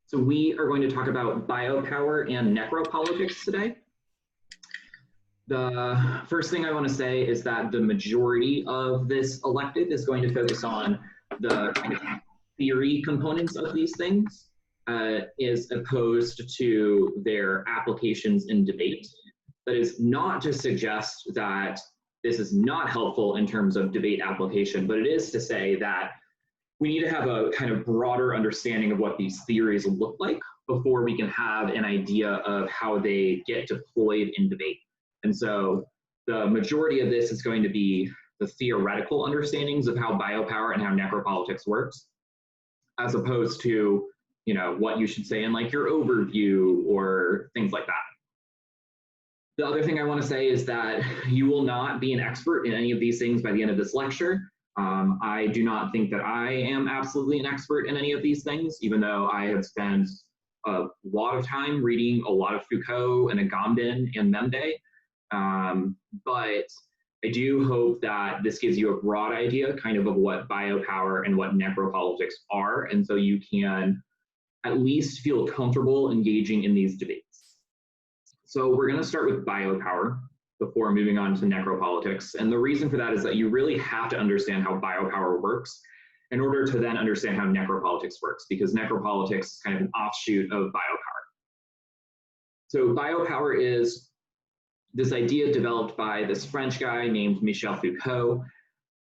So we are going to talk about biopower and necropolitics today. The first thing I want to say is that the majority of this elective is going to focus on the kind of theory components of these things, as opposed to their applications in debate. That is not to suggest that this is not helpful in terms of debate application, but it is to say that we need to have a kind of broader understanding of what these theories look like before we can have an idea of how they get deployed in debate. And so the majority of this is going to be the theoretical understandings of how biopower and how necropolitics works, as opposed to, you know, what you should say in like your overview or things like that. The other thing I want to say is that you will not be an expert in any of these things by the end of this lecture. I do not think that I am absolutely an expert in any of these things, even though I have spent a lot of time reading a lot of Foucault and Agamben and Membe. But I do hope that this gives you a broad idea kind of what biopower and what necropolitics are, and so you can at least feel comfortable engaging in these debates. So we're going to start with biopower before moving on to necropolitics. And the reason for that is that you really have to understand how biopower works in order to then understand how necropolitics works, because necropolitics is kind of an offshoot of biopower. So biopower is this idea developed by this French guy named Michel Foucault.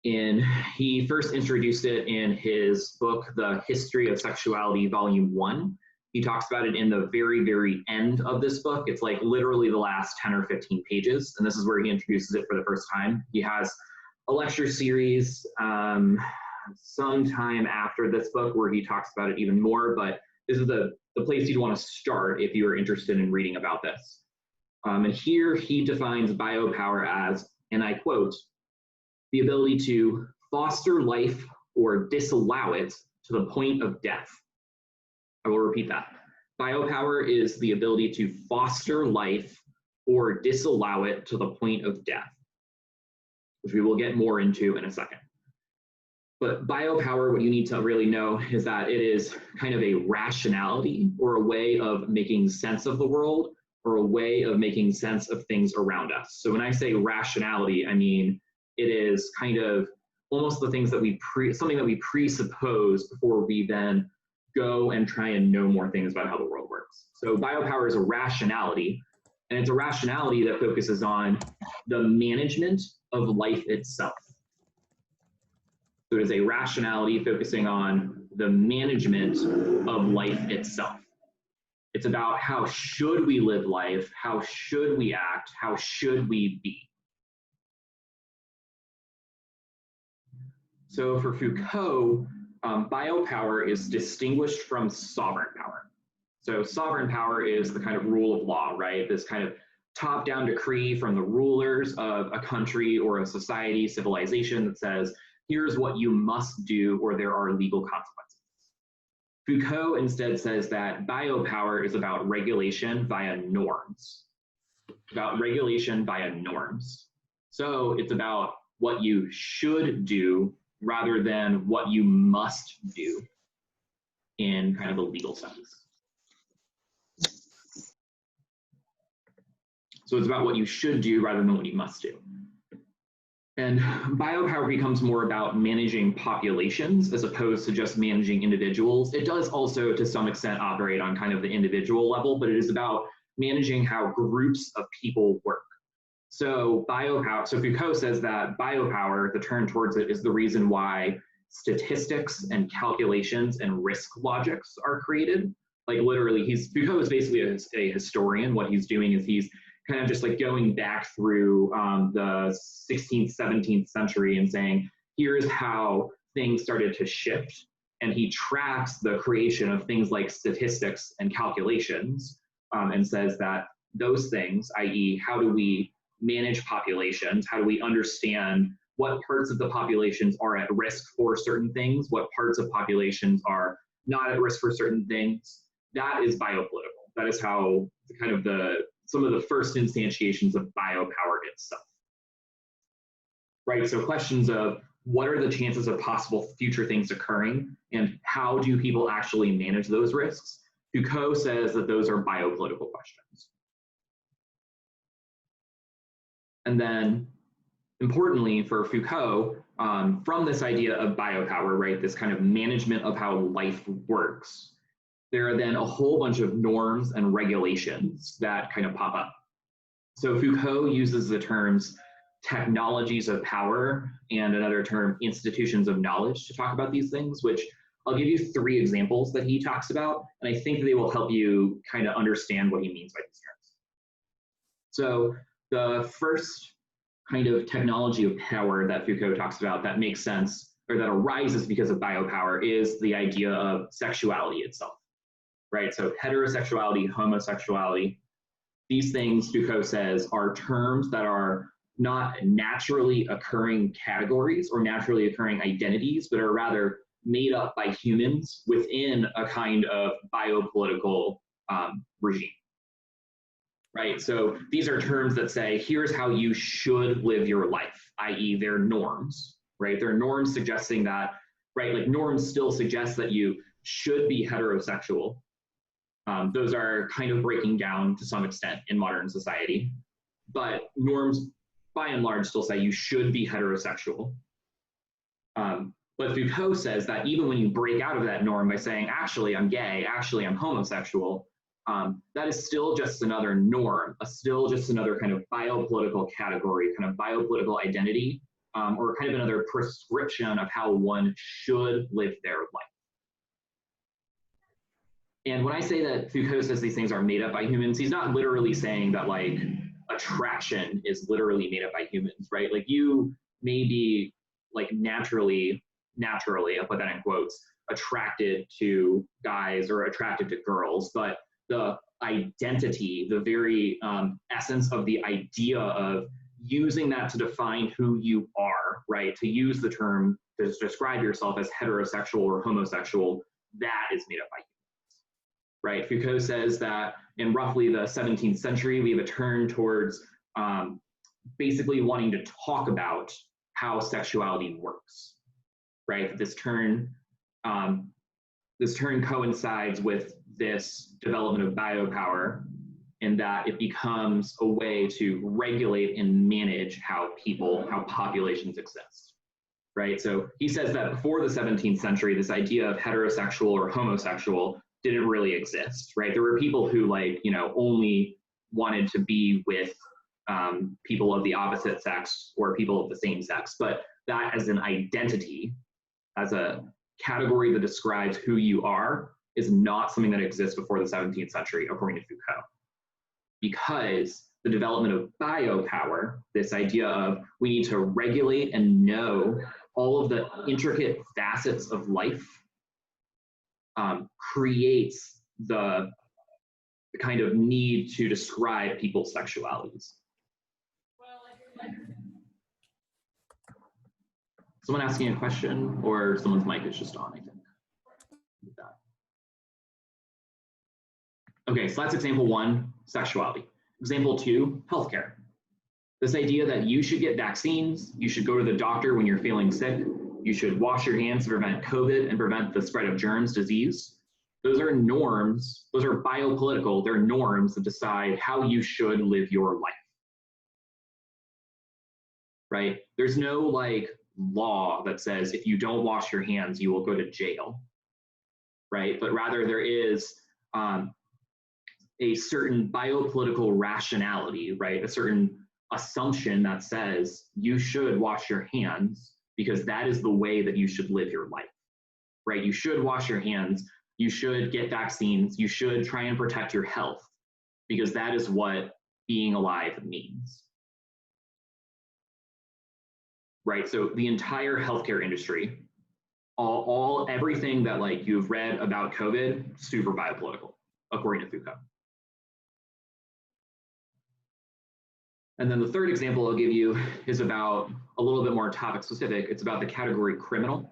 And he first introduced it in his book, The History of Sexuality, Volume 1. He talks about it in the very, very end of this book. It's like literally the last 10 or 15 pages. And this is where he introduces it for the first time. He has a lecture series sometime after this book where he talks about it even more, but this is the place you'd want to start if you are interested in reading about this. And here he defines biopower as, and I quote, the ability to foster life or disallow it to the point of death. I will repeat that. Biopower is the ability to foster life or disallow it to the point of death, which we will get more into in a second. But biopower, what you need to really know is that it is kind of a rationality or a way of making sense of the world or a way of making sense of things around us. So when I say rationality, I mean it is kind of almost the things that something that we presuppose before we then go and try and know more things about how the world works. So biopower is a rationality, and it's a rationality that focuses on the management of life itself. So it is a rationality focusing on the management of life itself. It's about how should we live life, how should we act, how should we be. So for Foucault, biopower is distinguished from sovereign power. So sovereign power is the kind of rule of law, right? This kind of top-down decree from the rulers of a country or a society, civilization that says, here's what you must do or there are legal consequences. Foucault instead says that biopower is about regulation via norms. About regulation via norms. So it's about what you should do rather than what you must do in kind of a legal sense. So it's about what you should do rather than what you must do. And biopower becomes more about managing populations as opposed to just managing individuals. It does also, to some extent, operate on kind of the individual level, but it is about managing how groups of people work. So Foucault says that biopower, the turn towards it, is the reason why statistics and calculations and risk logics are created. Like literally, Foucault is basically a historian. What he's doing is he's kind of just like going back through the 16th, 17th century and saying, here's how things started to shift. And he tracks the creation of things like statistics and calculations and says that those things, i.e., how do we manage populations? How do we understand what parts of the populations are at risk for certain things? What parts of populations are not at risk for certain things? That is biopolitical. That is how kind of some of the first instantiations of biopower itself. Right, so questions of what are the chances of possible future things occurring and how do people actually manage those risks? Foucault says that those are biopolitical questions. And then, importantly for Foucault, from this idea of biopower, right, this kind of management of how life works, there are then a whole bunch of norms and regulations that kind of pop up. So Foucault uses the terms technologies of power and another term institutions of knowledge to talk about these things, which I'll give you 3 examples that he talks about, and I think they will help you kind of understand what he means by these terms. So the first kind of technology of power that Foucault talks about that makes sense, or that arises because of biopower, is the idea of sexuality itself, right? So heterosexuality, homosexuality, these things, Foucault says, are terms that are not naturally occurring categories or naturally occurring identities, but are rather made up by humans within a kind of biopolitical regime. Right, so these are terms that say, here's how you should live your life, i.e. they're norms, right? They're norms suggesting that, right, like norms still suggest that you should be heterosexual. Those are kind of breaking down to some extent in modern society, but norms by and large still say you should be heterosexual. But Foucault says that even when you break out of that norm by saying, actually I'm gay, actually I'm homosexual, that is still just another norm, still just another kind of biopolitical category, kind of biopolitical identity, or kind of another prescription of how one should live their life. And when I say that Foucault says these things are made up by humans, he's not literally saying that like attraction is literally made up by humans, right? Like you may be like naturally, I'll put that in quotes, attracted to guys or attracted to girls, but the identity, the very essence of the idea of using that to define who you are, right? To use the term to describe yourself as heterosexual or homosexual, that is made up by humans, right? Foucault says that in roughly the 17th century, we have a turn towards basically wanting to talk about how sexuality works, right? This turn coincides with this development of biopower, in that it becomes a way to regulate and manage how populations exist, right? So he says that before the 17th century, this idea of heterosexual or homosexual didn't really exist, right? There were people who only wanted to be with people of the opposite sex or people of the same sex, but that as an identity, as a category that describes who you are, is not something that exists before the 17th century, according to Foucault. Because the development of biopower, this idea of we need to regulate and know all of the intricate facets of life, creates the kind of need to describe people's sexualities. Someone asking a question, or someone's mic is just on, I think. Okay, so that's example 1, sexuality. Example 2, healthcare. This idea that you should get vaccines, you should go to the doctor when you're feeling sick, you should wash your hands to prevent COVID and prevent the spread of germs, disease. Those are norms, those are biopolitical, they're norms that decide how you should live your life, right? There's no like law that says if you don't wash your hands, you will go to jail, right? But rather there is a certain biopolitical rationality, right? A certain assumption that says you should wash your hands because that is the way that you should live your life, right? You should wash your hands, you should get vaccines, you should try and protect your health because that is what being alive means, right? So the entire healthcare industry, everything that like you've read about COVID, super biopolitical, according to Foucault. And then the third example I'll give you is about a little bit more topic specific. It's about the category criminal.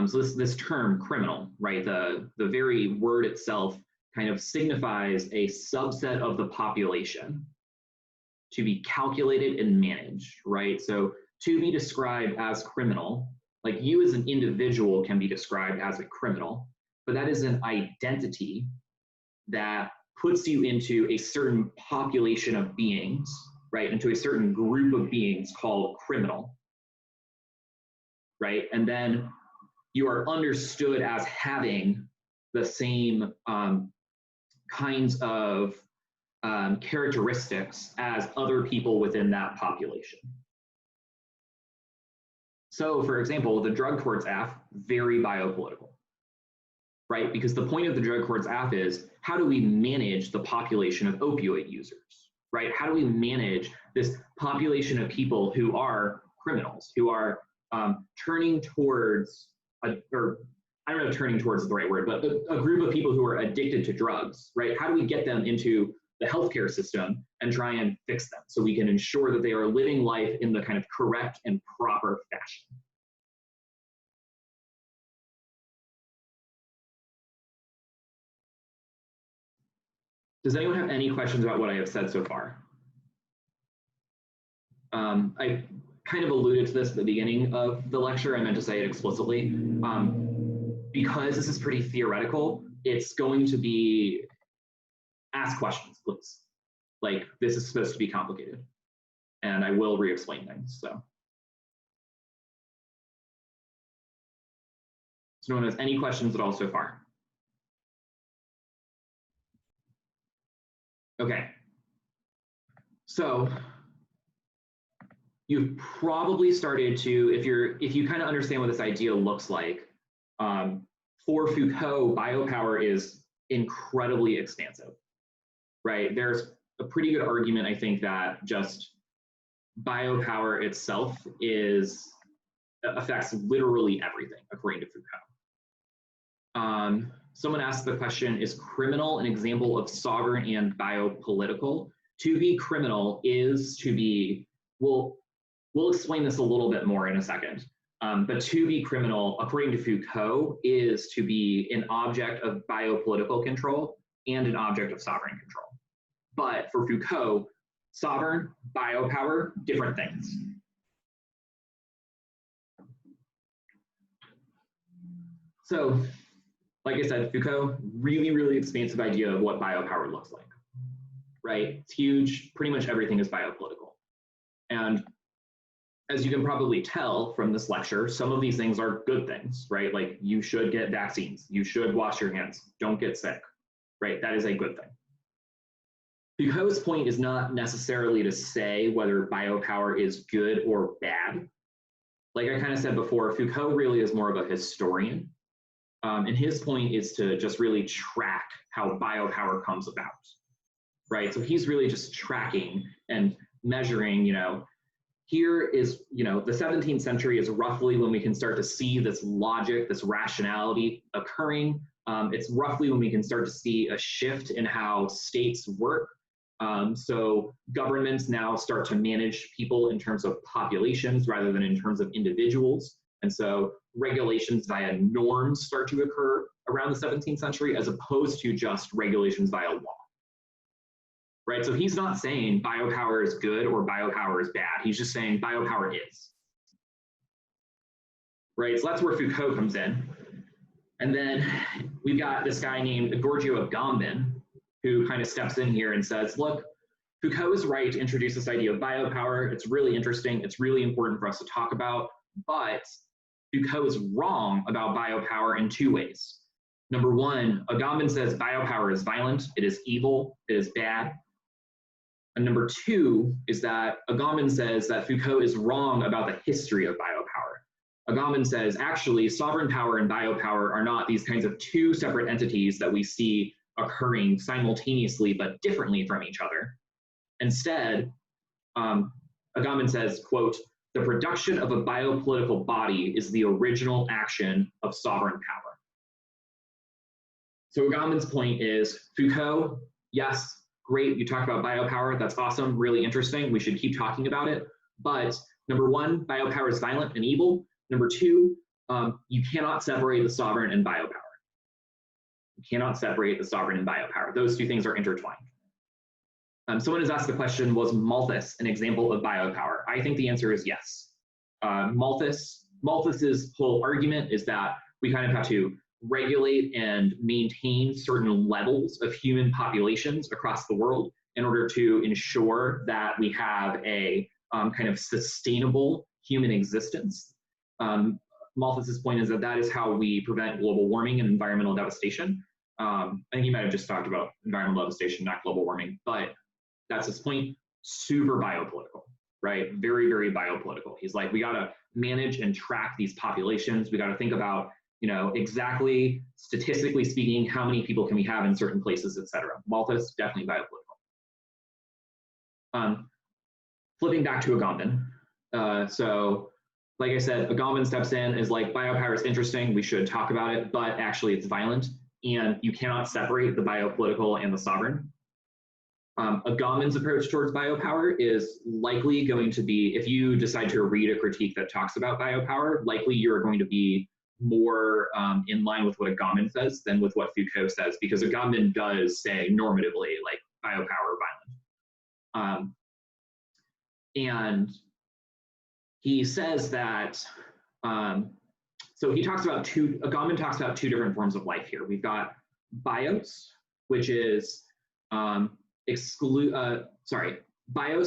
So this term criminal, right? The very word itself kind of signifies a subset of the population to be calculated and managed, right? So to be described as criminal, like you as an individual can be described as a criminal, but that is an identity that puts you into a certain population of beings, right? Into a certain group of beings called criminal, right? And then you are understood as having the same kinds of characteristics as other people within that population. So, for example, the Drug Courts Act, very biopolitical, right? Because the point of the Drug Courts Act is, how do we manage the population of opioid users, right? How do we manage this population of people who are criminals, who are turning towards, or I don't know if turning towards is the right word, but a group of people who are addicted to drugs, right? How do we get them into the healthcare system and try and fix them so we can ensure that they are living life in the kind of correct and proper fashion? Does anyone have any questions about what I have said so far? I kind of alluded to this at the beginning of the lecture. I meant to say it explicitly. Because this is pretty theoretical, it's going to be, ask questions, please. Like, this is supposed to be complicated. And I will re-explain things, so. So no one has any questions at all so far? Okay. So you've probably started to, if you kind of understand what this idea looks like, for Foucault, biopower is incredibly expansive, right? There's a pretty good argument, I think, that just biopower itself affects literally everything, according to Foucault. Someone asked the question, is criminal an example of sovereign and biopolitical? To be criminal is to be, we'll explain this a little bit more in a second. But to be criminal, according to Foucault, is to be an object of biopolitical control and an object of sovereign control. But for Foucault, sovereign, biopower, different things. So, like I said, Foucault, really, really expansive idea of what biopower looks like, right? It's huge, pretty much everything is biopolitical. And as you can probably tell from this lecture, some of these things are good things, right? Like, you should get vaccines, you should wash your hands, don't get sick, right? That is a good thing. Foucault's point is not necessarily to say whether biopower is good or bad. Like I kind of said before, Foucault really is more of a historian. And his point is to just really track how biopower comes about, right? So he's really just tracking and measuring, here is, the 17th century is roughly when we can start to see this logic, this rationality occurring. It's roughly when we can start to see a shift in how states work. So governments now start to manage people in terms of populations rather than in terms of individuals. And so regulations via norms start to occur around the 17th century as opposed to just regulations via law. Right, so he's not saying biopower is good or biopower is bad. He's just saying biopower is. Right, so that's where Foucault comes in. And then we've got this guy named Giorgio Agamben, who kind of steps in here and says, look, Foucault is right to introduce this idea of biopower. It's really interesting. It's really important for us to talk about. But Foucault is wrong about biopower in two ways. Number one, Agamben says biopower is violent. It is evil. It is bad. And number two is that Agamben says that Foucault is wrong about the history of biopower. Agamben says, actually, sovereign power and biopower are not these kinds of two separate entities that we see occurring simultaneously but differently from each other. Instead, Agamben says, quote, the production of a biopolitical body is the original action of sovereign power. So Agamben's point is, Foucault, yes, great, you talked about biopower, that's awesome, really interesting, we should keep talking about it. But number one, biopower is violent and evil. Number two, you cannot separate the sovereign and biopower. You cannot separate the sovereign and biopower. Those two things are intertwined. Someone has asked the question, was Malthus an example of biopower? I think the answer is yes. Malthus's whole argument is that we kind of have to regulate and maintain certain levels of human populations across the world in order to ensure that we have a kind of sustainable human existence. Malthus's point is that that is how we prevent global warming and environmental devastation. I think he might have just talked about environmental devastation, not global warming, but that's his point. Super biopolitical, right? Very, very biopolitical. He's like, we got to manage and track these populations. We got to think about, you know, exactly, statistically speaking, how many people can we have in certain places, et cetera. Malthus, definitely biopolitical. Flipping back to Agamben. So, like I said, Agamben steps in, is like, biopower is interesting, we should talk about it, but actually it's violent, and you cannot separate the biopolitical and the sovereign. Agamben's approach towards biopower is likely going to be, if you decide to read a critique that talks about biopower, likely you're going to be more in line with what Agamben says than with what Foucault says, because Agamben does say normatively, like, biopower violent. And he says that, so he talks about Agamben talks about two different forms of life here. We've got bios, which is bios,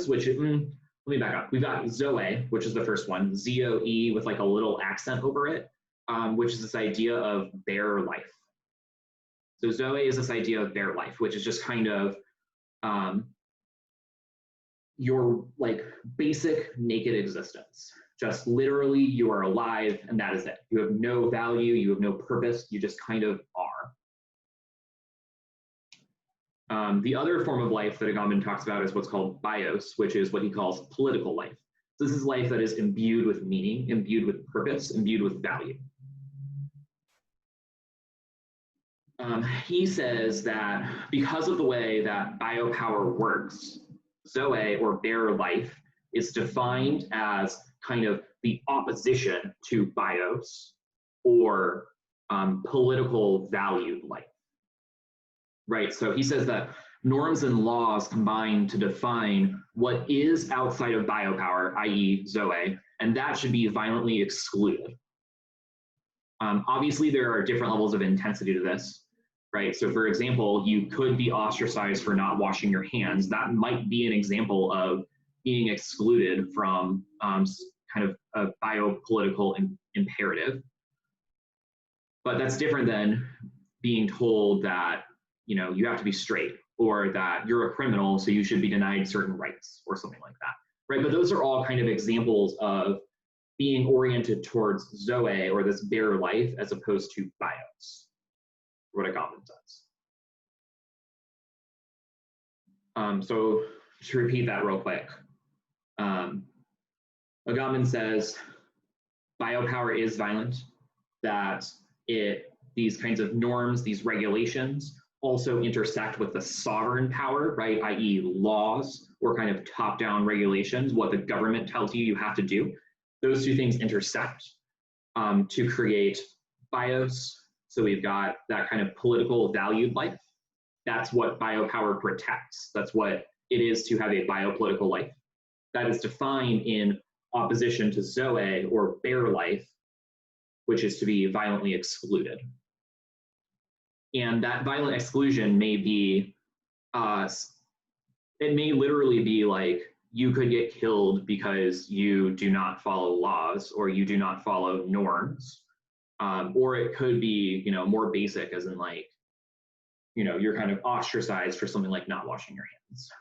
which is, let me back up. We've got zoe, which is the first one, Z-O-E with like a little accent over it, which is this idea of bare life. So zoe is this idea of bare life, which is just kind of your like basic naked existence. Just literally you are alive and that is it. You have no value, you have no purpose, you just kind of are. The other form of life that Agamben talks about is what's called bios, which is what he calls political life. So this is life that is imbued with meaning, imbued with purpose, imbued with value. He says that because of the way that biopower works, zoe, or bare life, is defined as kind of the opposition to bios, or political valued life. Right, so he says that norms and laws combine to define what is outside of biopower, i.e. zoe, and that should be violently excluded. Obviously, there are different levels of intensity to this, right? So for example, you could be ostracized for not washing your hands. That might be an example of being excluded from kind of a biopolitical imperative. But that's different than being told that, you know, you have to be straight, or that you're a criminal, so you should be denied certain rights, or something like that, right? But those are all kind of examples of being oriented towards zoe, or this bare life, as opposed to bios, what Agamben says. So to repeat that real quick, Agamben says biopower is violent, that these kinds of norms, these regulations, also intersect with the sovereign power, right, i.e. laws, or kind of top-down regulations, what the government tells you have to do. Those two things intersect to create bios. So we've got that kind of political valued life. That's what biopower protects. That's what it is to have a biopolitical life. That is defined in opposition to zoe, or bare life, which is to be violently excluded. And that violent exclusion may be, it may literally be like, you could get killed because you do not follow laws, or you do not follow norms. Or it could be, you know, more basic, as in like, you know, you're kind of ostracized for something like not washing your hands.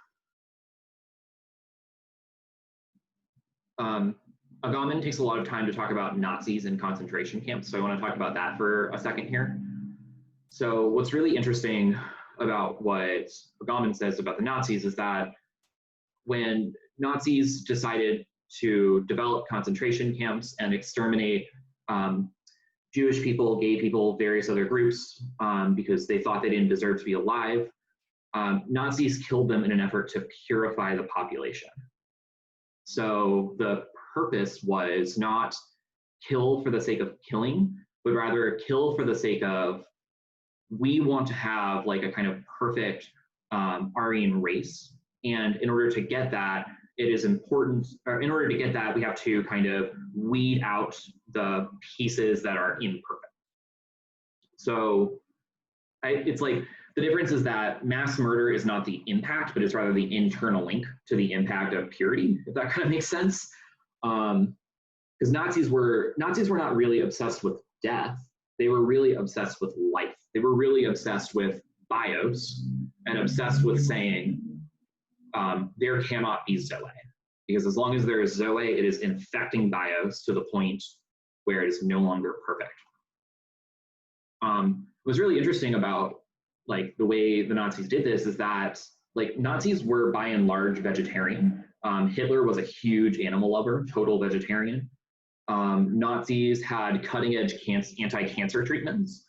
Agamben takes a lot of time to talk about Nazis in concentration camps, so I want to talk about that for a second here. So what's really interesting about what Agamben says about the Nazis is that when Nazis decided to develop concentration camps and exterminate Jewish people, gay people, various other groups, because they thought they didn't deserve to be alive, Nazis killed them in an effort to purify the population. So the purpose was not kill for the sake of killing, but rather kill for the sake of, we want to have like a kind of perfect Aryan race. And in order to get that, it is important, or in order to get that, we have to kind of weed out the pieces that are imperfect. So it's like the difference is that mass murder is not the impact, but it's rather the internal link to the impact of purity, if that kind of makes sense. Because Nazis were not really obsessed with death. They were really obsessed with life. They were really obsessed with bios and obsessed with saying there cannot be Zoe. Because as long as there is Zoe, it is infecting bios to the point where it is no longer perfect. What's really interesting about like the way the Nazis did this is that like Nazis were by and large vegetarian. Hitler was a huge animal lover, total vegetarian. Nazis had cutting edge anti-cancer treatments,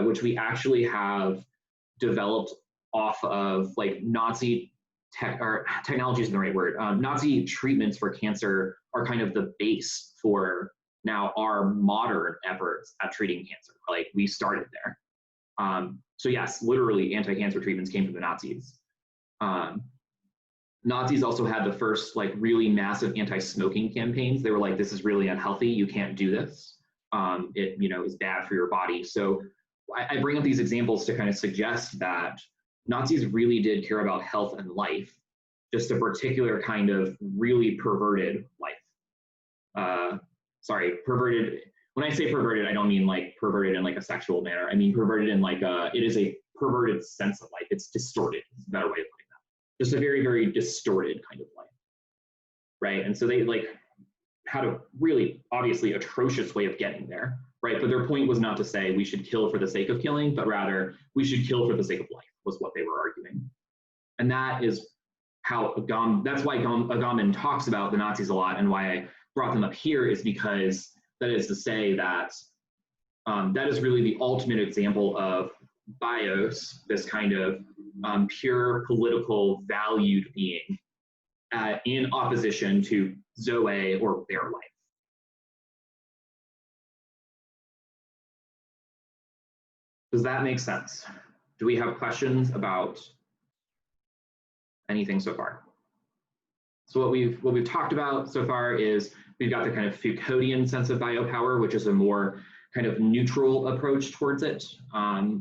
which we actually have developed off of like Nazi technology isn't the right word. Nazi treatments for cancer are kind of the base for now our modern efforts at treating cancer. Like we started there. So yes, literally anti-cancer treatments came from the Nazis. Nazis also had the first like really massive anti-smoking campaigns. They were like, this is really unhealthy. You can't do this. It is bad for your body. So I bring up these examples to kind of suggest that Nazis really did care about health and life, just a particular kind of really perverted life. Sorry, perverted. When I say perverted, I don't mean like perverted in like a sexual manner. I mean perverted in like it is a perverted sense of life. It's distorted. It's a better way of putting that. Just a very, very distorted kind of life, right? And so they like had a really obviously atrocious way of getting there, right? But their point was not to say we should kill for the sake of killing, but rather we should kill for the sake of life was what they were arguing. And that is how that's why Agamben talks about the Nazis a lot, and why I brought them up here is because that is to say that that is really the ultimate example of bios, this kind of pure political valued being in opposition to Zoe or bare life. Does that make sense? Do we have questions about anything so far? So what we've talked about so far is we've got the kind of Foucauldian sense of biopower, which is a more kind of neutral approach towards it,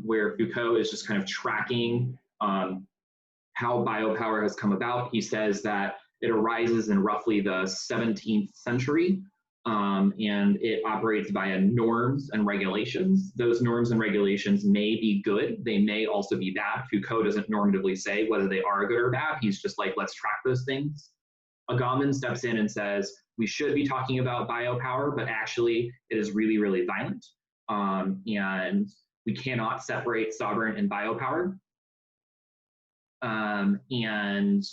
where Foucault is just kind of tracking how biopower has come about. He says that it arises in roughly the 17th century, and it operates via norms and regulations. Those norms and regulations may be good. They may also be bad. Foucault doesn't normatively say whether they are good or bad. He's just like, let's track those things. Agamben steps in and says, we should be talking about biopower, but actually it is really, really violent. And we cannot separate sovereign and biopower. And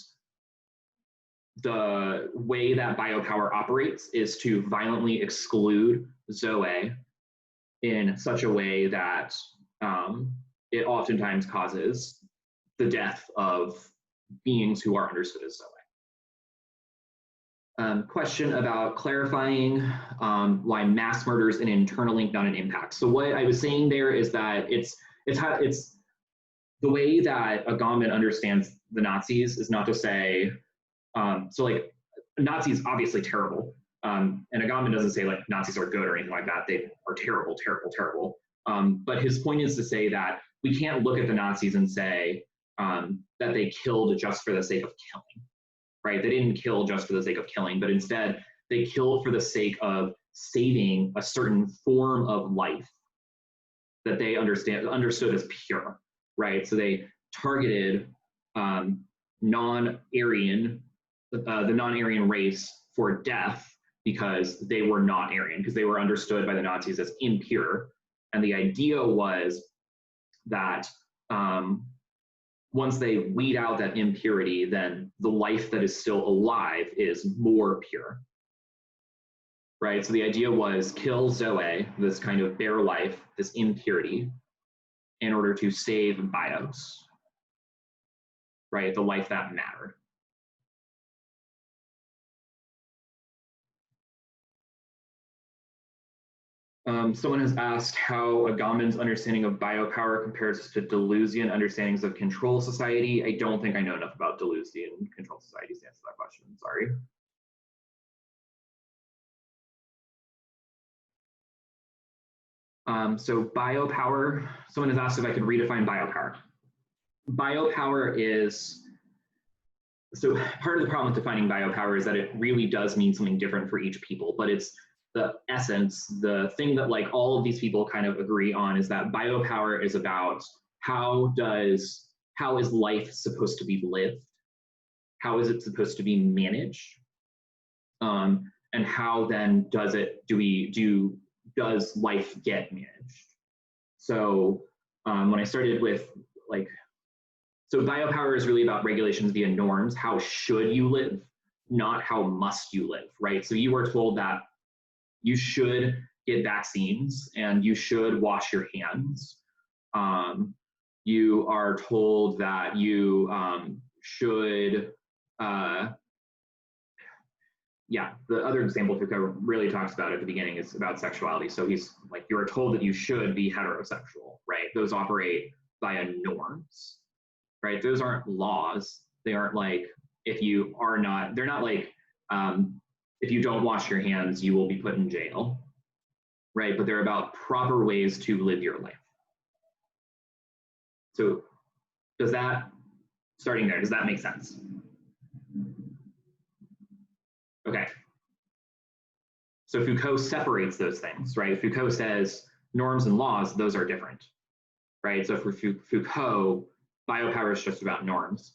the way that biopower operates is to violently exclude Zoe in such a way that it oftentimes causes the death of beings who are understood as Zoe. Question about clarifying why mass murder is an internal link, not an impact. So what I was saying there is that it's the way that Agamben understands the Nazis is not to say, so like Nazis obviously terrible, and Agamben doesn't say like Nazis are good or anything like that. They are terrible, terrible, terrible. But his point is to say that we can't look at the Nazis and say that they killed just for the sake of killing. Right? They didn't kill just for the sake of killing, but instead they killed for the sake of saving a certain form of life that they understood as pure, right? So they targeted non-Aryan, the non-Aryan race for death because they were not Aryan, because they were understood by the Nazis as impure. And the idea was that once they weed out that impurity, then the life that is still alive is more pure, right? So the idea was kill Zoe, this kind of bare life, this impurity, in order to save bios, right? The life that mattered. Someone has asked how Agamben's understanding of biopower compares to Deleuzian understandings of control society. I don't think I know enough about Deleuzian control societies to answer that question. Sorry. So biopower, someone has asked if I could redefine biopower. Biopower is, so part of the problem with defining biopower is that it really does mean something different for each people, but it's the essence, the thing that like all of these people kind of agree on is that biopower is about how is life supposed to be lived? How is it supposed to be managed? And how then does life get managed? So when I started with so biopower is really about regulations via norms. How should you live, not how must you live, right? So you are told that you should get vaccines and you should wash your hands. You are told that you should, the other example Foucault really talks about at the beginning is about sexuality. So he's like, you are told that you should be heterosexual, right? Those operate via norms, right? Those aren't laws. They aren't like, if you are not, they're not like, if you don't wash your hands, you will be put in jail, right? But they're about proper ways to live your life. So starting there, does that make sense? Okay. So Foucault separates those things, right? Foucault says norms and laws, those are different, right? So for Foucault, biopower is just about norms.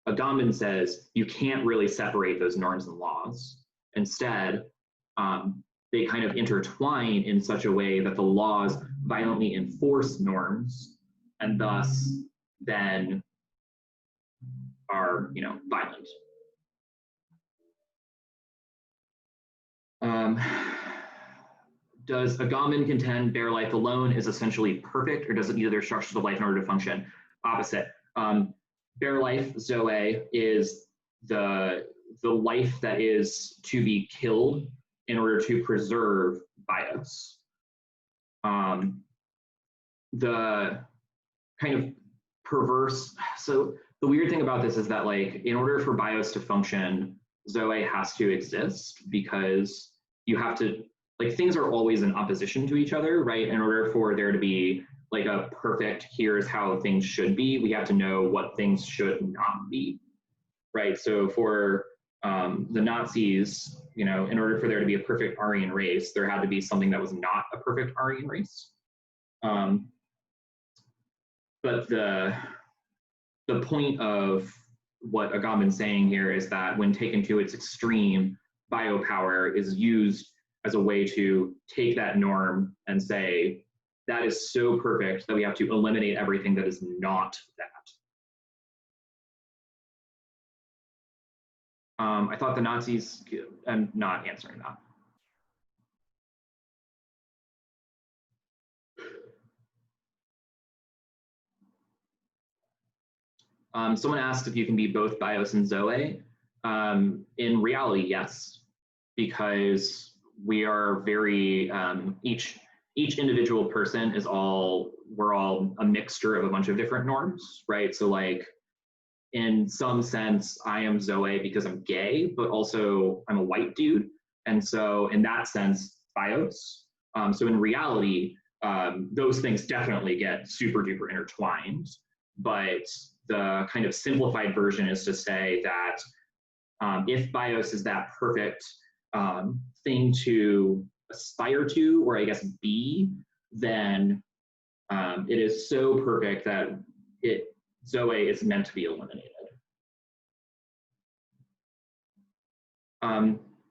Agamben says you can't really separate those norms and laws. Instead, they kind of intertwine in such a way that the laws violently enforce norms and thus then are, violent. Does Agamben contend bare life alone is essentially perfect, or does it need other structures of life in order to function? Opposite. Bare life, Zoe, is the life that is to be killed in order to preserve bios. The kind of perverse, so the weird thing about this is that like, in order for bios to function, Zoe has to exist because you have to, like things are always in opposition to each other, right? In order for there to be like a perfect, here's how things should be, we have to know what things should not be, right? So for the Nazis, in order for there to be a perfect Aryan race, there had to be something that was not a perfect Aryan race. But the point of what Agamben's saying here is that when taken to its extreme, biopower is used as a way to take that norm and say, that is so perfect that we have to eliminate everything that is not that. I thought the Nazis, I'm not answering that. Someone asked if you can be both bios and Zoe. In reality, yes, because we are very, each individual person is we're all a mixture of a bunch of different norms, right? So like, in some sense, I am Zoe because I'm gay, but also I'm a white dude. And so in that sense, bios. So in reality, those things definitely get super duper intertwined, but the kind of simplified version is to say that if bios is that perfect thing to aspire to, or I guess be, then it is so perfect that Zoe is meant to be eliminated.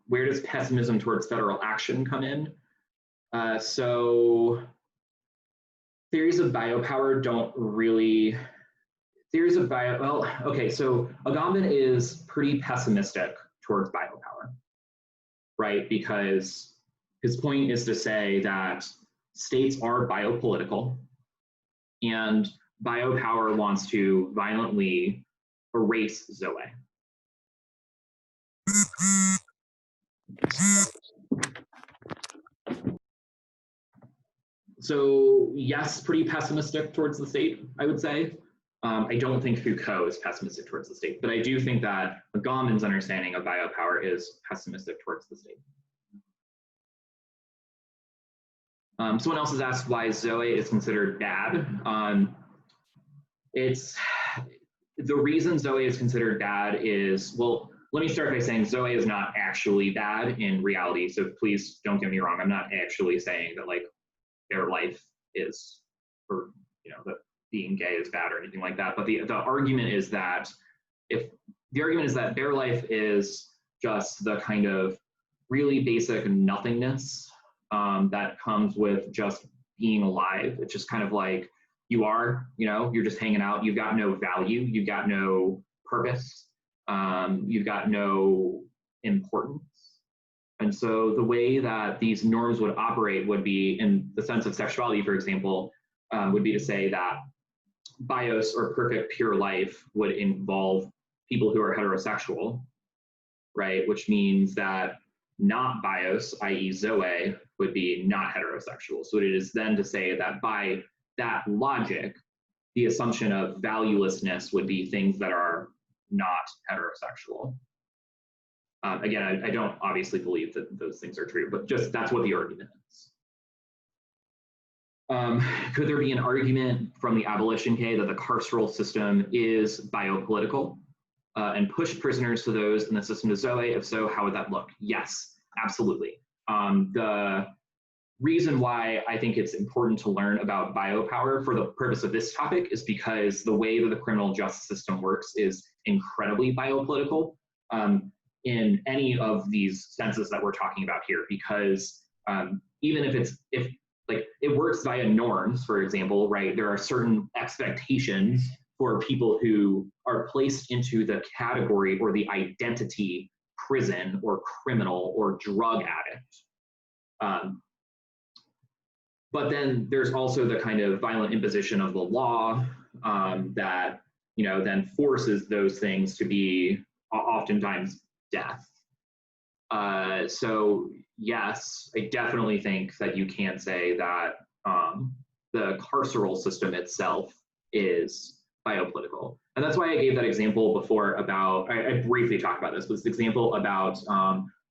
Where does pessimism towards federal action come in? So theories of biopower don't really, okay, so Agamben is pretty pessimistic towards biopower, right? Because his point is to say that states are biopolitical and biopower wants to violently erase Zoe. So yes, pretty pessimistic towards the state, I would say. I don't think Foucault is pessimistic towards the state, but I do think that Agamben's understanding of biopower is pessimistic towards the state. Someone else has asked why Zoe is considered bad. The reason Zoe is considered bad is, well, let me start by saying Zoe is not actually bad in reality. So please don't get me wrong. I'm not actually saying that like their life is, or that being gay is bad or anything like that. But the argument is that their life is just the kind of really basic nothingness that comes with just being alive. It's just kind of like you're just hanging out. You've got no value. You've got no purpose. You've got no importance. And so the way that these norms would operate would be, in the sense of sexuality, for example, would be to say that bios, or perfect pure life, would involve people who are heterosexual, right? Which means that not bios, i.e. Zoe, would be not heterosexual. So it is then to say that by that logic, the assumption of valuelessness would be things that are not heterosexual. Again, I don't obviously believe that those things are true, but just that's what the argument is. Could there be an argument from the abolition K that the carceral system is biopolitical and push prisoners to those in the system to Zoe? If so, how would that look? Yes, absolutely. The reason why I think it's important to learn about biopower for the purpose of this topic is because the way that the criminal justice system works is incredibly biopolitical in any of these senses that we're talking about here, because even if it works via norms, for example, right? There are certain expectations for people who are placed into the category or the identity prison or criminal or drug addict. But then there's also the kind of violent imposition of the law that then forces those things to be oftentimes death. So yes, I definitely think that you can say that the carceral system itself is biopolitical. And that's why I gave that example before about, I briefly talked about this, but this example about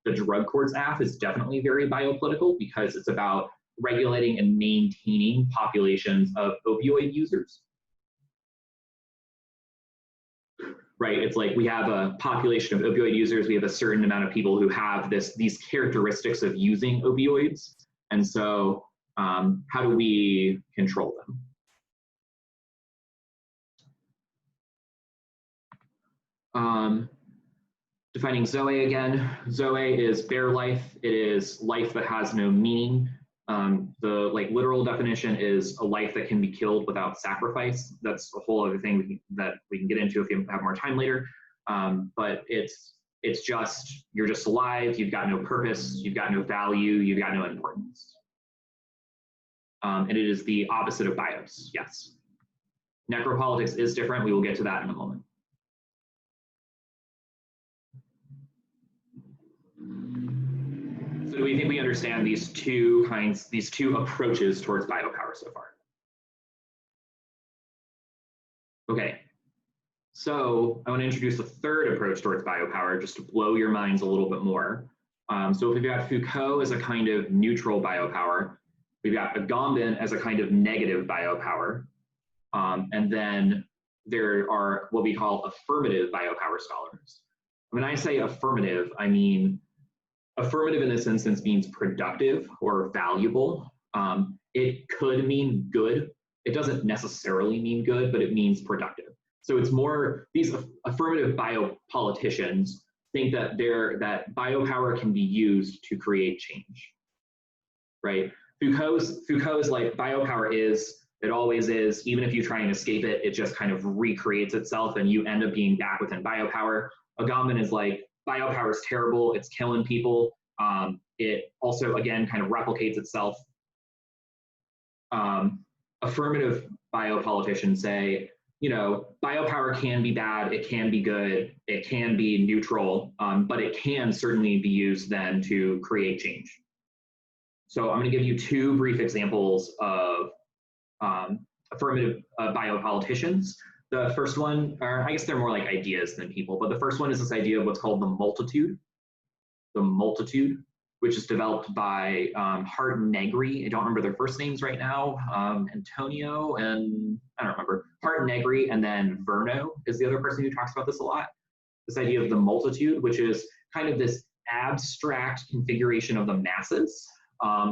the Drug Courts Act is definitely very biopolitical, because it's about regulating and maintaining populations of opioid users. Right, it's like we have a population of opioid users, we have a certain amount of people who have these characteristics of using opioids, and so how do we control them? Defining Zoe again, Zoe is bare life. It is life that has no meaning. The literal definition is a life that can be killed without sacrifice. That's a whole other thing that we can get into if you have more time later. But it's just, you're just alive. You've got no purpose. You've got no value. You've got no importance. And it is the opposite of bios. Yes. Necropolitics is different. We will get to that in a moment. So do we think we understand these two approaches towards biopower so far? Okay, so I want to introduce a third approach towards biopower just to blow your minds a little bit more. So if we've got Foucault as a kind of neutral biopower, we've got Agamben as a kind of negative biopower, and then there are what we call affirmative biopower scholars. When I say affirmative, I mean affirmative in this instance means productive or valuable. It could mean good. It doesn't necessarily mean good, but it means productive. So it's more, these affirmative biopoliticians think that biopower can be used to create change, right? Foucault's like, biopower is, it always is, even if you try and escape it, it just kind of recreates itself and you end up being back within biopower. Agamben is like, biopower is terrible, it's killing people. It also, again, kind of replicates itself. Affirmative biopoliticians say, biopower can be bad, it can be good, it can be neutral, but it can certainly be used then to create change. So I'm going to give you two brief examples of affirmative biopoliticians. The first one, or I guess they're more like ideas than people, but the first one is this idea of what's called the multitude, which is developed by Hart and Negri. I don't remember their first names right now. Antonio and I don't remember. Hart and Negri, and then Verno is the other person who talks about this a lot. This idea of the multitude, which is kind of this abstract configuration of the masses.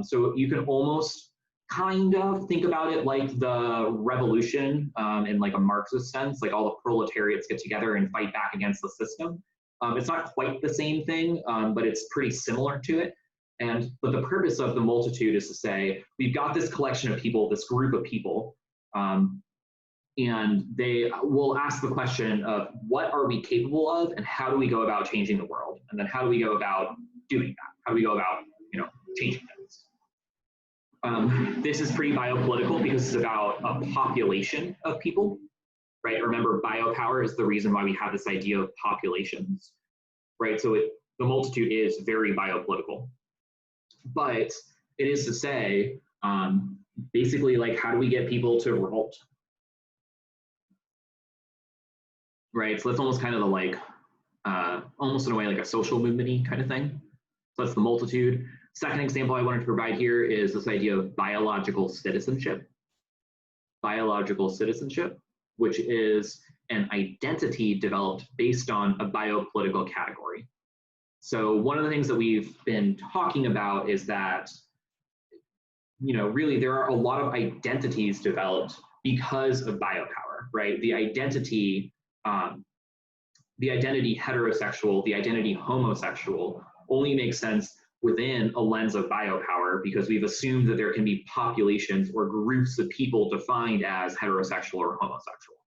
So you can almost kind of think about it like the revolution in like a Marxist sense, like all the proletariats get together and fight back against the system. It's not quite the same thing, but it's pretty similar to it. But the purpose of the multitude is to say, we've got this collection of people, this group of people, and they will ask the question of what are we capable of and how do we go about changing the world? And then how do we go about doing that? How do we go about, changing things? This is pretty biopolitical because it's about a population of people, right? Remember, biopower is the reason why we have this idea of populations, right? So the multitude is very biopolitical. But it is to say, basically, like, how do we get people to revolt? Right, so that's almost kind of the like, almost in a way like a social movement-y kind of thing. So that's the multitude. Second example I wanted to provide here is this idea of biological citizenship. Biological citizenship, which is an identity developed based on a biopolitical category. So one of the things that we've been talking about is that, really there are a lot of identities developed because of biopower, right? The identity heterosexual, the identity homosexual only makes sense within a lens of biopower because we've assumed that there can be populations or groups of people defined as heterosexual or homosexual,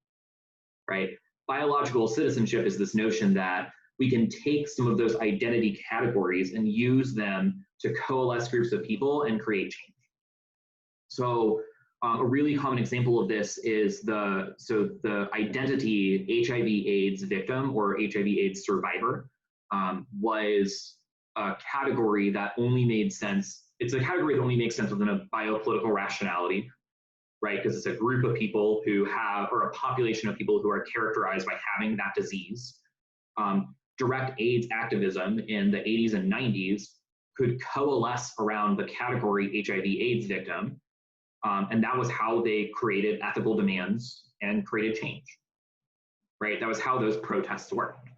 right? Biological citizenship is this notion that we can take some of those identity categories and use them to coalesce groups of people and create change. So a really common example of this is the identity HIV/AIDS victim or HIV/AIDS survivor was a category that only made sense. It's a category that only makes sense within a biopolitical rationality, right? Because it's a group of people who have, or a population of people who are characterized by having that disease. Direct AIDS activism in the 80s and 90s could coalesce around the category HIV/AIDS victim. And that was how they created ethical demands and created change, right? That was how those protests worked.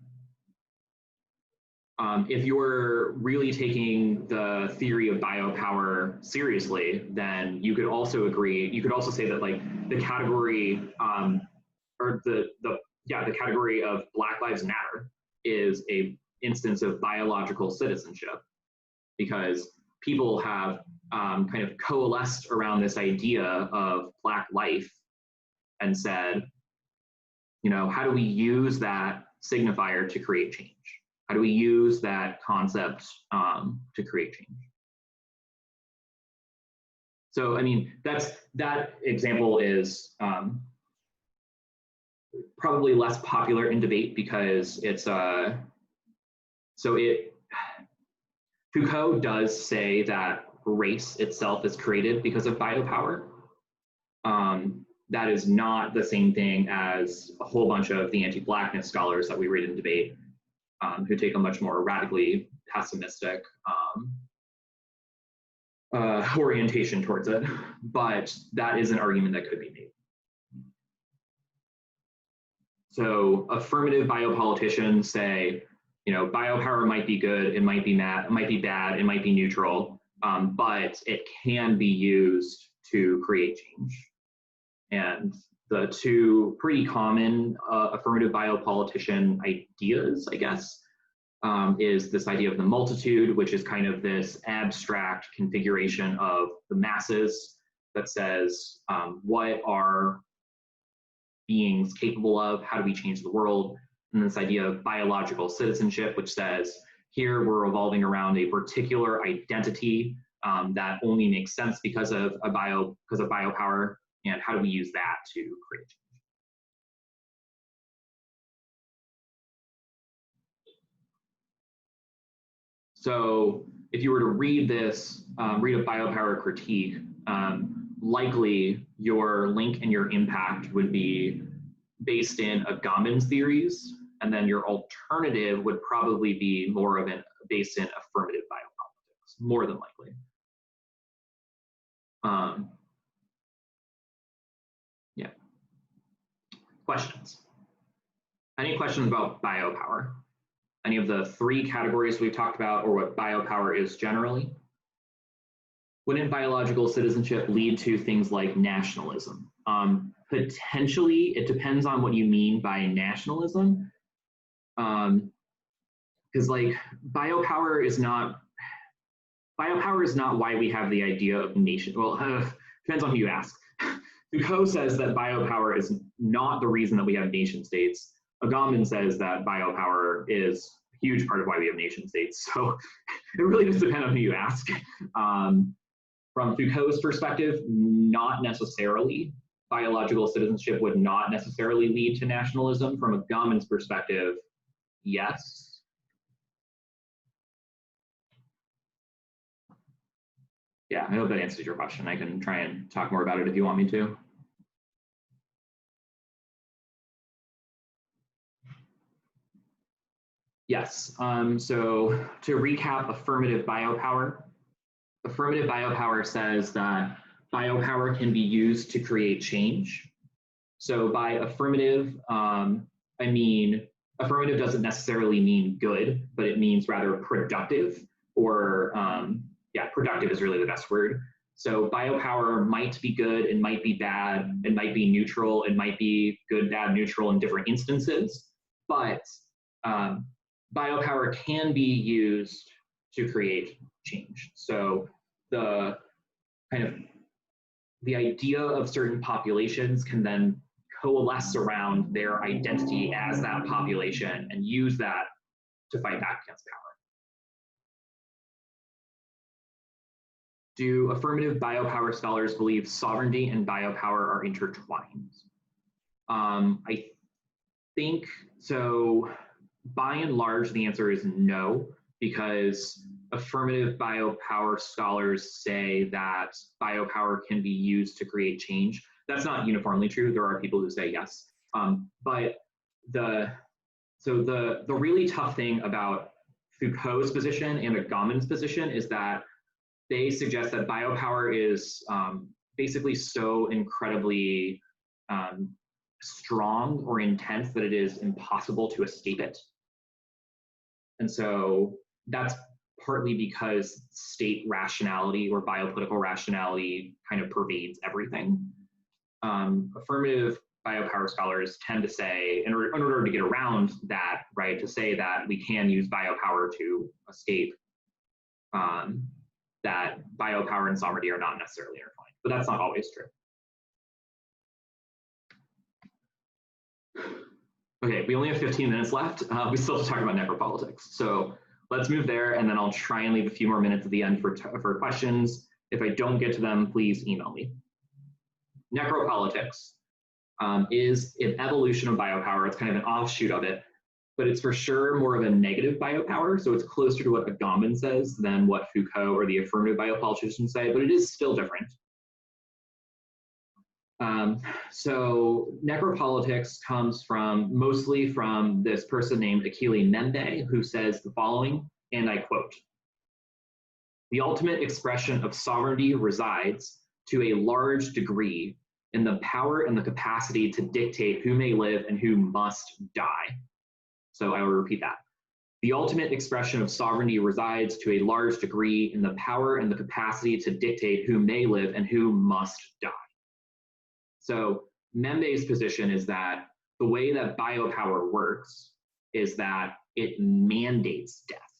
If you're really taking the theory of biopower seriously, then you could also say that like the category, the category of Black Lives Matter is a instance of biological citizenship because people have kind of coalesced around this idea of Black life and said, how do we use that signifier to create change? How do we use that concept to create change? So, I mean, that example is probably less popular in debate because it's Foucault does say that race itself is created because of biopower. That is not the same thing as a whole bunch of the anti-Blackness scholars that we read in debate who take a much more radically pessimistic orientation towards it. But that is an argument that could be made. So affirmative biopoliticians say, biopower might be good, it might be bad, it might be neutral, but it can be used to create change. And the two pretty common affirmative biopolitician ideas, I guess, is this idea of the multitude, which is kind of this abstract configuration of the masses that says, what are beings capable of? How do we change the world? And this idea of biological citizenship, which says, here we're revolving around a particular identity that only makes sense because of biopower, and how do we use that to create change? So if you were to read this, read a biopower critique, likely your link and your impact would be based in Agamben's theories, and then your alternative would probably be more of based in affirmative biopolitics. more than likely. Yeah. Questions? Any questions about biopower? Any of the 3 categories we've talked about, or what biopower is generally? Wouldn't biological citizenship lead to things like nationalism? Potentially, it depends on what you mean by nationalism. Because like biopower is not why we have the idea of nation. Well, depends on who you ask. Foucault says that biopower is not the reason that we have nation states. Agamben says that biopower is a huge part of why we have nation states. So it really just depends on who you ask. From Foucault's perspective, not necessarily. Biological citizenship would not necessarily lead to nationalism. From Agamben's perspective, yes. Yeah, I hope that answers your question. I can try and talk more about it if you want me to. Yes, so to recap affirmative biopower says that biopower can be used to create change. So by affirmative, I mean, affirmative doesn't necessarily mean good, but it means rather productive, or yeah, productive is really the best word. So biopower might be good, it might be bad, it might be neutral, it might be good, bad, neutral in different instances, but biopower can be used to create change. So the idea of certain populations can then coalesce around their identity as that population and use that to fight back against power. Do affirmative biopower scholars believe sovereignty and biopower are intertwined? I think so. By and large, the answer is no, because affirmative biopower scholars say that biopower can be used to create change. That's not uniformly true. There are people who say yes. But the really tough thing about Foucault's position and Agamben's position is that they suggest that biopower is basically so incredibly strong or intense that it is impossible to escape it. And so that's partly because state rationality or biopolitical rationality kind of pervades everything. Affirmative biopower scholars tend to say, in order to get around that, right, to say that we can use biopower to escape, that biopower and sovereignty are not necessarily intertwined, but that's not always true. Okay, we only have 15 minutes left. We still have to talk about necropolitics. So let's move there, and then I'll try and leave a few more minutes at the end for questions. If I don't get to them, please email me. Necropolitics is an evolution of biopower. It's kind of an offshoot of it, but it's for sure more of a negative biopower. So it's closer to what Agamben says than what Foucault or the affirmative biopoliticians say, but it is still different. So necropolitics comes mostly from this person named Achille Mbembe, who says the following, and I quote, "The ultimate expression of sovereignty resides, to a large degree, in the power and the capacity to dictate who may live and who must die." So I will repeat that. The ultimate expression of sovereignty resides to a large degree in the power and the capacity to dictate who may live and who must die. So Mbembe's position is that the way that biopower works is that it mandates death,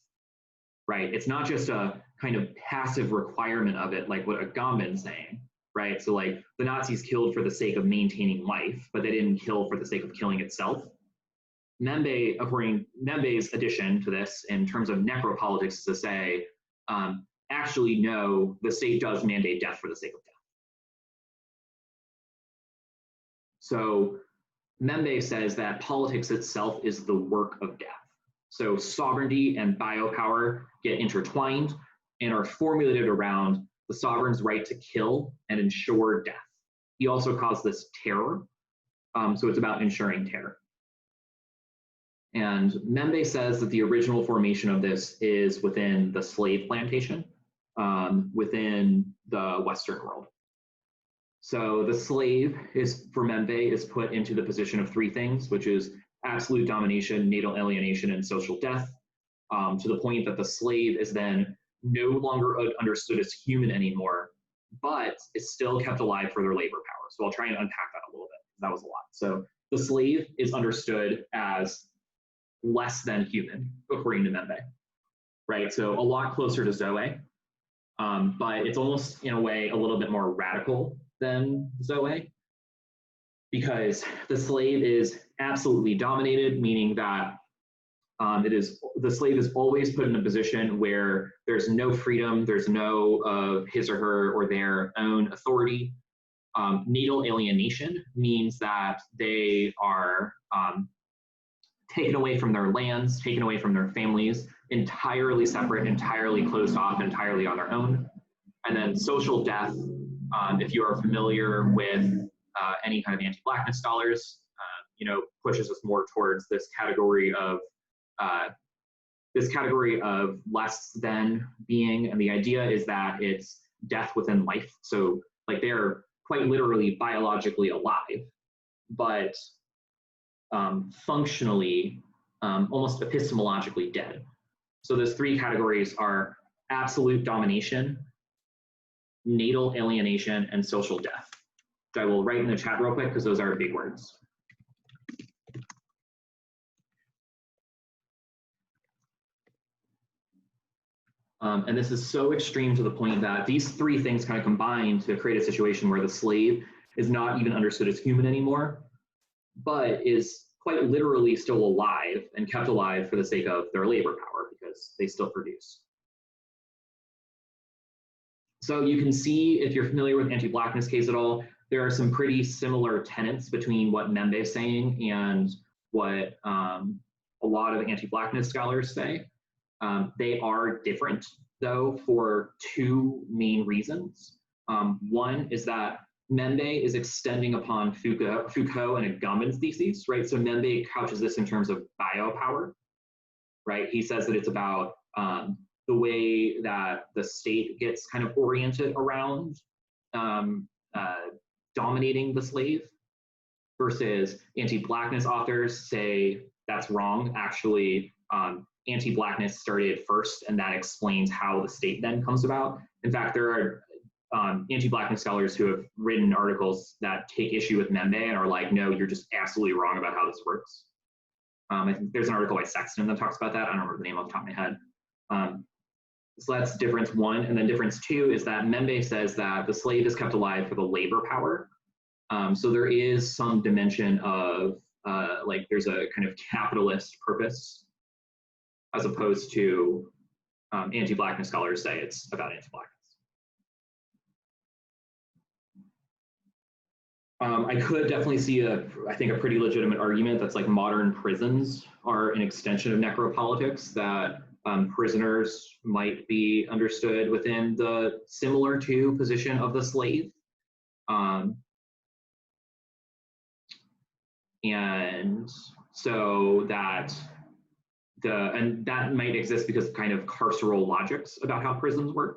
right? It's not just a kind of passive requirement of it, like what Agamben's saying, right? So like the Nazis killed for the sake of maintaining life, but they didn't kill for the sake of killing itself. Mbembe, according Mbembe's addition to this in terms of necropolitics, is to say, actually, no, the state does mandate death for the sake of death. So Mbembe says that politics itself is the work of death. So sovereignty and biopower get intertwined and are formulated around the sovereign's right to kill and ensure death. He also calls this terror. So it's about ensuring terror. And Mbembe says that the original formation of this is within the slave plantation. within the Western world. So the slave is, for Membe, is put into the position of three things, which is absolute domination, natal alienation, and social death, to the point that the slave is then no longer understood as human anymore, but is still kept alive for their labor power. So I'll try and unpack that a little bit. That was a lot. So the slave is understood as less than human, according to Membe, right? So a lot closer to Zoe, but it's almost, in a way, a little bit more radical than Zoe, because the slave is absolutely dominated, meaning that the slave is always put in a position where there's no freedom, there's no his or her or their own authority. Natal alienation means that they are taken away from their lands, taken away from their families, entirely separate, entirely closed off, entirely on their own. And then social death, if you are familiar with any kind of anti-Blackness scholars, pushes us more towards this category of less than being, and the idea is that it's death within life. So like they're quite literally biologically alive, but functionally almost epistemologically dead. So those three categories are absolute domination, natal alienation, and social death, which I will write in the chat real quick because those are big words. And this is so extreme to the point that these three things kind of combine to create a situation where the slave is not even understood as human anymore, but is quite literally still alive and kept alive for the sake of their labor power because they still produce. So you can see, if you're familiar with anti-Blackness case at all, there are some pretty similar tenets between what Membe is saying and what a lot of anti-Blackness scholars say. They are different, though, for two main reasons. One is that Membe is extending upon Foucault and Agamben's theses, right? So Membe couches this in terms of biopower, right? He says that it's about the way that the state gets kind of oriented around dominating the slave, versus anti-Blackness authors say that's wrong. Actually, anti-Blackness started first, and that explains how the state then comes about. In fact, there are anti-Blackness scholars who have written articles that take issue with Membe and are like, no, you're just absolutely wrong about how this works. I think there's an article by Sexton that talks about that. I don't remember the name off the top of my head. So that's difference one. And then difference two is that Membe says that the slave is kept alive for the labor power. So there is some dimension of like there's a kind of capitalist purpose, as opposed to anti-Blackness scholars say it's about anti-Blackness. I could definitely see I think a pretty legitimate argument that's like modern prisons are an extension of necropolitics, that prisoners might be understood within the similar to position of the slave. And so that that might exist because of kind of carceral logics about how prisons work.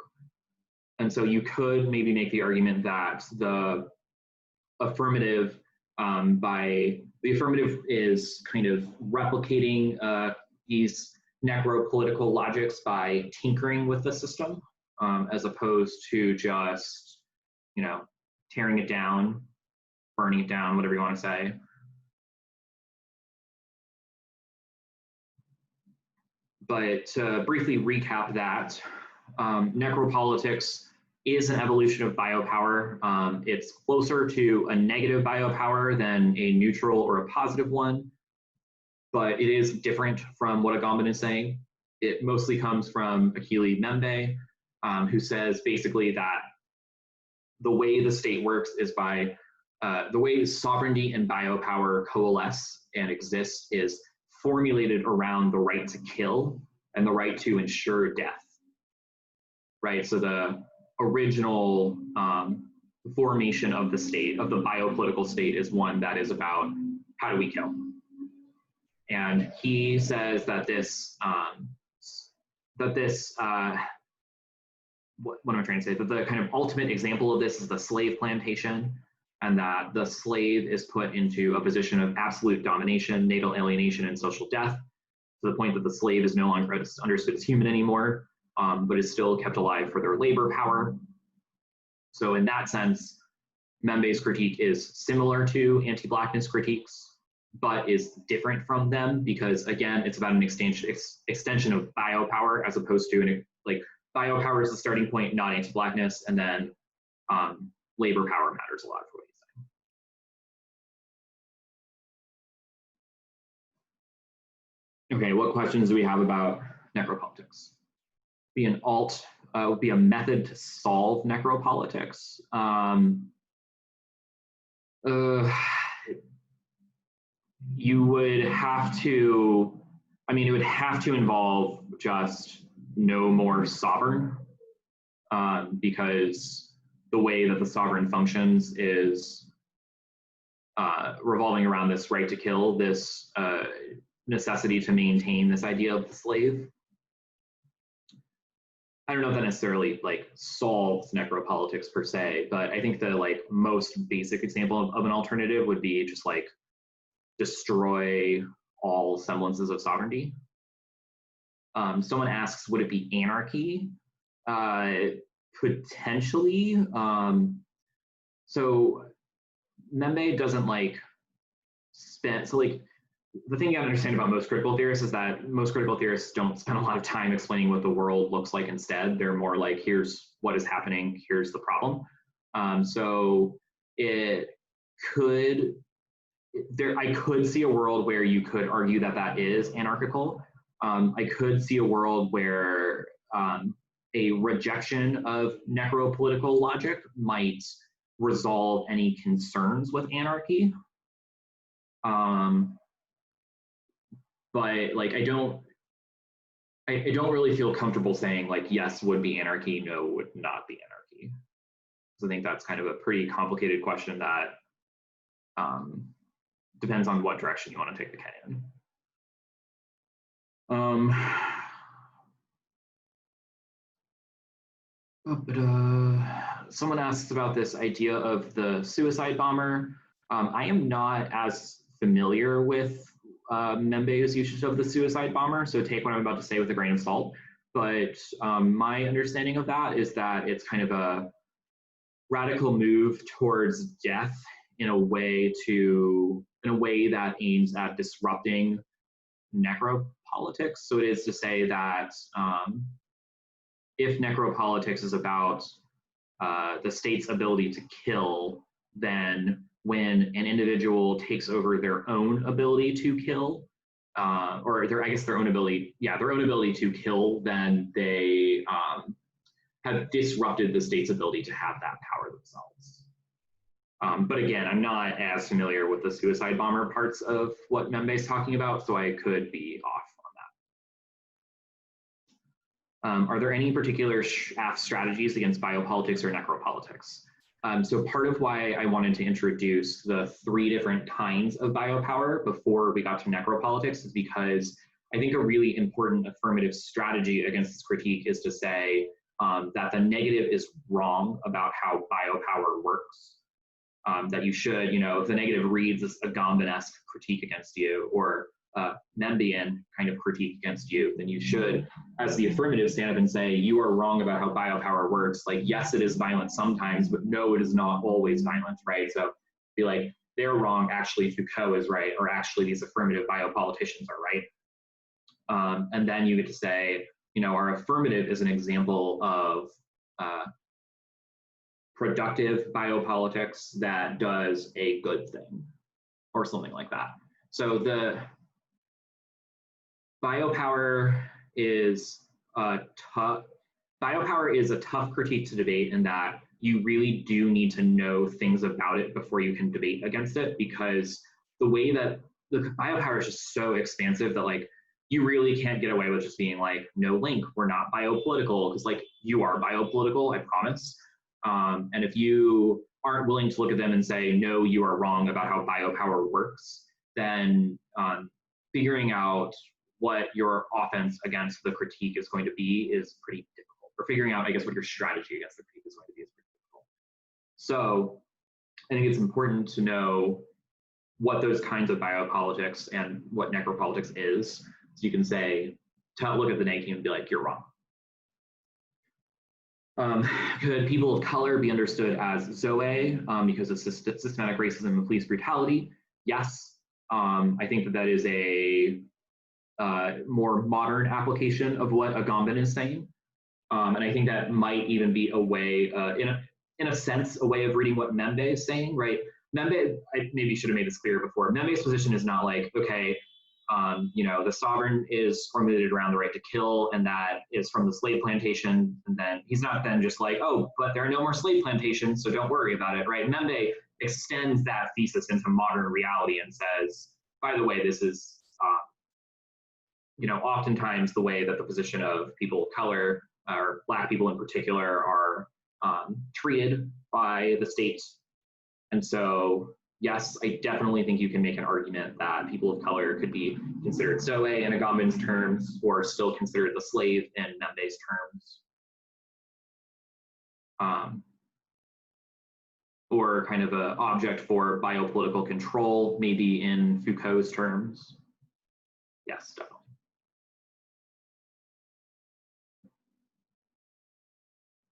And so you could maybe make the argument that the affirmative is kind of replicating these necropolitical logics by tinkering with the system, as opposed to just, tearing it down, burning it down, whatever you want to say. But to briefly recap that, necropolitics is an evolution of biopower. It's closer to a negative biopower than a neutral or a positive one, but it is different from what Agamben is saying. It mostly comes from Achille Membe, who says basically that the way the state works is by the way sovereignty and biopower coalesce and exist is formulated around the right to kill and the right to ensure death, right? So the original formation of the state, of the biopolitical state, is one that is about how do we kill. And he says that what am I trying to say? That the kind of ultimate example of this is the slave plantation, and that the slave is put into a position of absolute domination, natal alienation, and social death, to the point that the slave is no longer understood as human anymore, but is still kept alive for their labor power. So in that sense, Membe's critique is similar to anti-Blackness critiques, but is different from them because, again, it's about an extension of biopower as opposed to like biopower is the starting point, not anti-Blackness, and then labor power matters a lot for what he's saying. Okay, what questions do we have about necropolitics? Be an alt, would be a method to solve necropolitics. You would have to, I mean, it would have to involve just no more sovereign, because the way that the sovereign functions is revolving around this right to kill, this necessity to maintain this idea of the slave. I don't know if that necessarily like solves necropolitics per se, but I think the like most basic example of an alternative would be just like destroy all semblances of sovereignty. Someone asks, would it be anarchy? Potentially. So Membe doesn't like spend, so like the thing you have to understand about most critical theorists is that most critical theorists don't spend a lot of time explaining what the world looks like instead. They're more like, here's what is happening, here's the problem. So it could, I could see a world where you could argue that that is anarchical. I could see a world where a rejection of necropolitical logic might resolve any concerns with anarchy. But like I don't really feel comfortable saying like yes would be anarchy, no would not be anarchy. So I think that's kind of a pretty complicated question that depends on what direction you want to take the K in. Someone asks about this idea of the suicide bomber. I am not as familiar with Membe's usage of the suicide bomber, so take what I'm about to say with a grain of salt. But my understanding of that is that it's kind of a radical move towards death in a way that aims at disrupting necropolitics. So it is to say that if necropolitics is about the state's ability to kill, then when an individual takes over their own ability to kill, or their own ability to kill, then they have disrupted the state's ability to have that power themselves. But again, I'm not as familiar with the suicide bomber parts of what Membe is talking about, so I could be off on that. Are there any particular strategies against biopolitics or necropolitics? So part of why I wanted to introduce the 3 different kinds of biopower before we got to necropolitics is because I think a really important affirmative strategy against this critique is to say that the negative is wrong about how biopower works. That you should, if the negative reads as a Gomben-esque critique against you or Membean kind of critique against you, then you should, as the affirmative, stand up and say, you are wrong about how biopower works. Like, yes, it is violent sometimes, but no, it is not always violent, right? So be like, they're wrong, actually Foucault is right, or actually these affirmative biopoliticians are right. And then you get to say, our affirmative is an example of productive biopolitics that does a good thing, or something like that. So the biopower is a tough critique to debate in that you really do need to know things about it before you can debate against it, because the way that the biopower is just so expansive that like you really can't get away with just being like, no link, we're not biopolitical, because like you are biopolitical, I promise. And if you aren't willing to look at them and say, no, you are wrong about how biopower works, then figuring out what your offense against the critique is going to be is pretty difficult, or figuring out, I guess, what your strategy against the critique is going to be is pretty difficult. So I think it's important to know what those kinds of biopolitics and what necropolitics is. So you can say, look at the neg team and be like, you're wrong. Could people of color be understood as Zoe because of systematic racism and police brutality? Yes. I think that that is a more modern application of what Agamben is saying. And I think that might even be a way, in a sense, a way of reading what Membe is saying, right? Membe, I maybe should have made this clear before. Membe's position is not like, okay, you know, the sovereign is formulated around the right to kill, and that is from the slave plantation. And then he's not then just like, oh, but there are no more slave plantations, so don't worry about it, right? Membe extends that thesis into modern reality and says, by the way, this is, you know, oftentimes the way that the position of people of color, or Black people in particular, are treated by the state. And so, yes, I definitely think you can make an argument that people of color could be considered Zoe in Agamben's terms, or still considered the slave in Membe's terms. Or kind of an object for biopolitical control, maybe in Foucault's terms. Yes, definitely.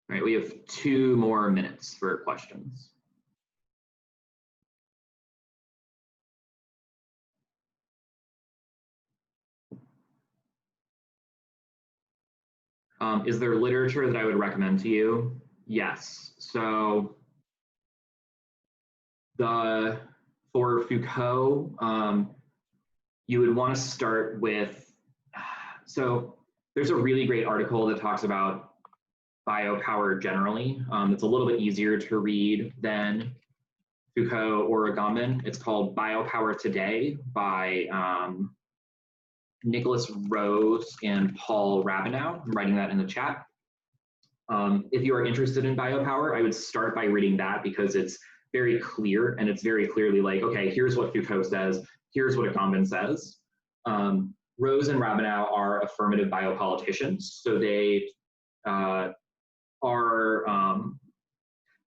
All right, we have 2 more minutes for questions. Is there literature that I would recommend to you? Yes. So for Foucault, you would want to start with, so there's a really great article that talks about biopower generally. It's a little bit easier to read than Foucault or Agamben. It's called Biopower Today by Nicholas Rose and Paul Rabenau. I'm writing that in the chat. If you are interested in biopower, I would start by reading that because it's very clear, and it's very clearly like, okay, here's what Foucault says, here's what Agamben says. Rose and Rabenau are affirmative biopoliticians, so they are,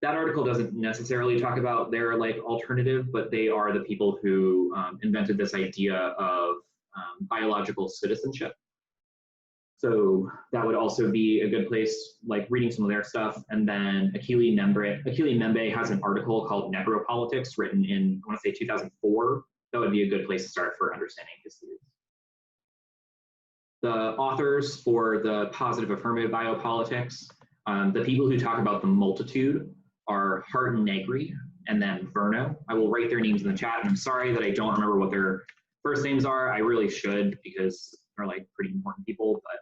that article doesn't necessarily talk about their like alternative, but they are the people who invented this idea of biological citizenship. So that would also be a good place, like reading some of their stuff. And then Achille Membe has an article called Necropolitics written in, I want to say 2004. That would be a good place to start for understanding his theories. The authors for the positive affirmative biopolitics, the people who talk about the multitude are Hart and Negri, and then Verno. I will write their names in the chat, and I'm sorry that I don't remember what their first names are. I really should, because they're like pretty important people. But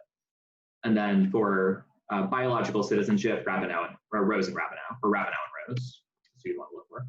and then for biological citizenship, Rose and Rabenau, or Rabenau and Rose, so you want to look for.